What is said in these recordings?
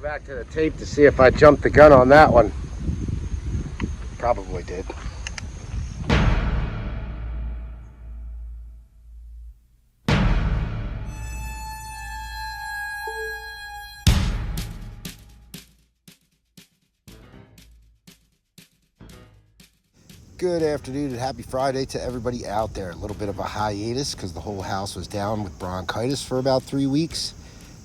Back to the tape to see if I jumped the gun on that one. Probably did. Good afternoon and happy Friday to everybody out there. A little bit of a hiatus because the whole house was down with bronchitis for about 3 weeks.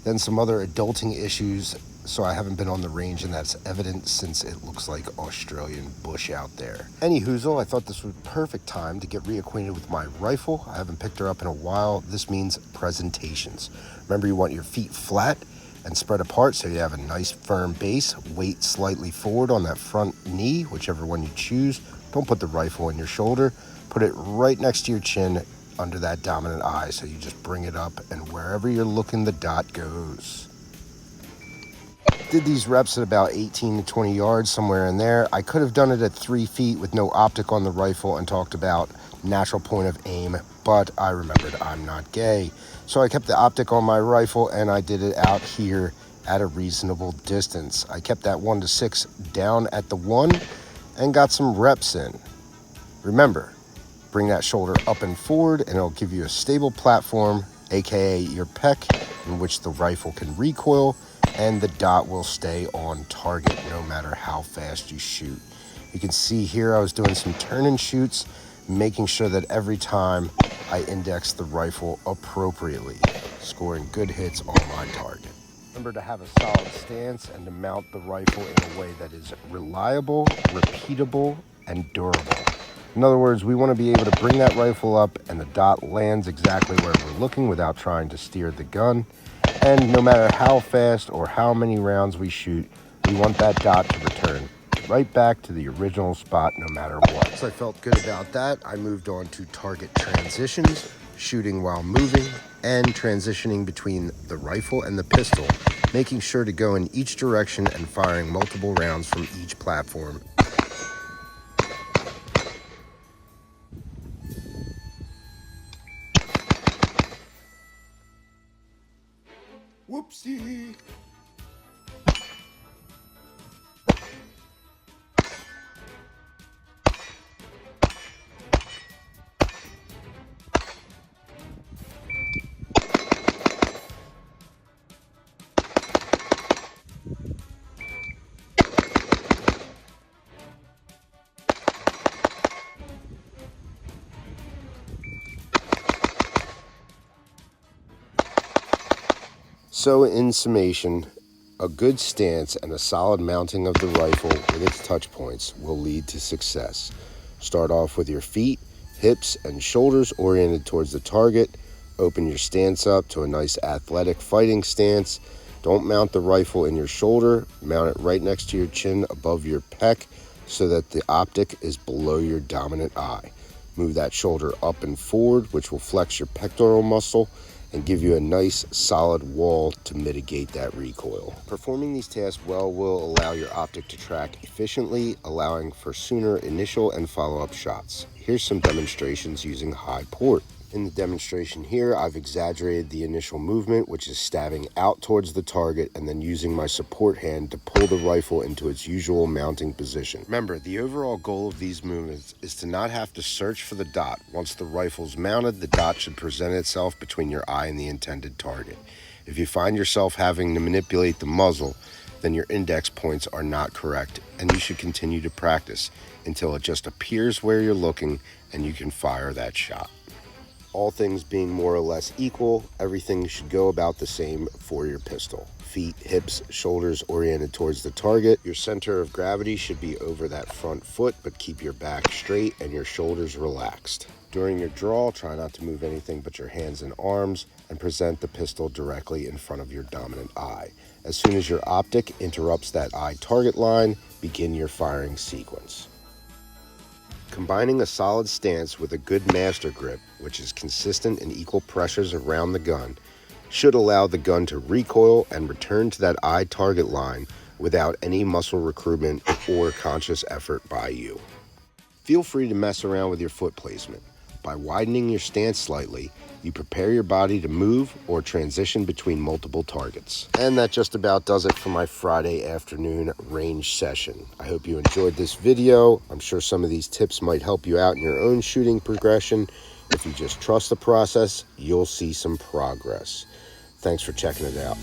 Then some other adulting issues, so I haven't been on the range, and that's evident since it looks like Australian bush out there. Anyhoozle, I thought this was perfect time to get reacquainted with my rifle. I haven't picked her up in a while. This means presentations. Remember, you want your feet flat and spread apart so you have a nice firm base. Weight slightly forward on that front knee, whichever one you choose. Don't put the rifle on your shoulder. Put it right next to your chin under that dominant eye. So you just bring it up, and wherever you're looking, the dot goes. Did these reps at about 18 to 20 yards, somewhere in there. I could have done it at 3 feet with no optic on the rifle and talked about natural point of aim, but I remembered I'm not gay. So I kept the optic on my rifle and I did it out here at a reasonable distance. I kept that 1 to 6 down at the 1 and got some reps in. Remember, bring that shoulder up and forward and it'll give you a stable platform, aka your pec, in which the rifle can recoil and the dot will stay on target no matter how fast you shoot. You can see here I was doing some turn and shoots, making sure that every time I index the rifle appropriately, scoring good hits on my target. Remember to have a solid stance and to mount the rifle in a way that is reliable, repeatable, and durable. In other words, we want to be able to bring that rifle up and the dot lands exactly where we're looking without trying to steer the gun. And no matter how fast or how many rounds we shoot, we want that dot to return right back to the original spot no matter what. So I felt good about that. I moved on to target transitions, shooting while moving, and transitioning between the rifle and the pistol, making sure to go in each direction and firing multiple rounds from each platform. Whoopsie! So in summation, a good stance and a solid mounting of the rifle with its touch points will lead to success. Start off with your feet, hips, and shoulders oriented towards the target. Open your stance up to a nice athletic fighting stance. Don't mount the rifle in your shoulder. Mount it right next to your chin above your pec so that the optic is below your dominant eye. Move that shoulder up and forward, which will flex your pectoral muscle and give you a nice solid wall to mitigate that recoil. Performing these tasks well will allow your optic to track efficiently, allowing for sooner initial and follow-up shots. Here's some demonstrations using high port. In the demonstration here, I've exaggerated the initial movement, which is stabbing out towards the target and then using my support hand to pull the rifle into its usual mounting position. Remember, the overall goal of these movements is to not have to search for the dot. Once the rifle's mounted, the dot should present itself between your eye and the intended target. If you find yourself having to manipulate the muzzle, then your index points are not correct, and you should continue to practice until it just appears where you're looking and you can fire that shot. All things being more or less equal, everything should go about the same for your pistol. Feet, hips, shoulders oriented towards the target. Your center of gravity should be over that front foot, but keep your back straight and your shoulders relaxed. During your draw, try not to move anything but your hands and arms and present the pistol directly in front of your dominant eye. As soon as your optic interrupts that eye target line, begin your firing sequence. Combining a solid stance with a good master grip, which is consistent and equal pressures around the gun, should allow the gun to recoil and return to that eye target line without any muscle recruitment or conscious effort by you. Feel free to mess around with your foot placement. By widening your stance slightly, you prepare your body to move or transition between multiple targets. And that just about does it for my Friday afternoon range session. I hope you enjoyed this video. I'm sure some of these tips might help you out in your own shooting progression. If you just trust the process, you'll see some progress. Thanks for checking it out.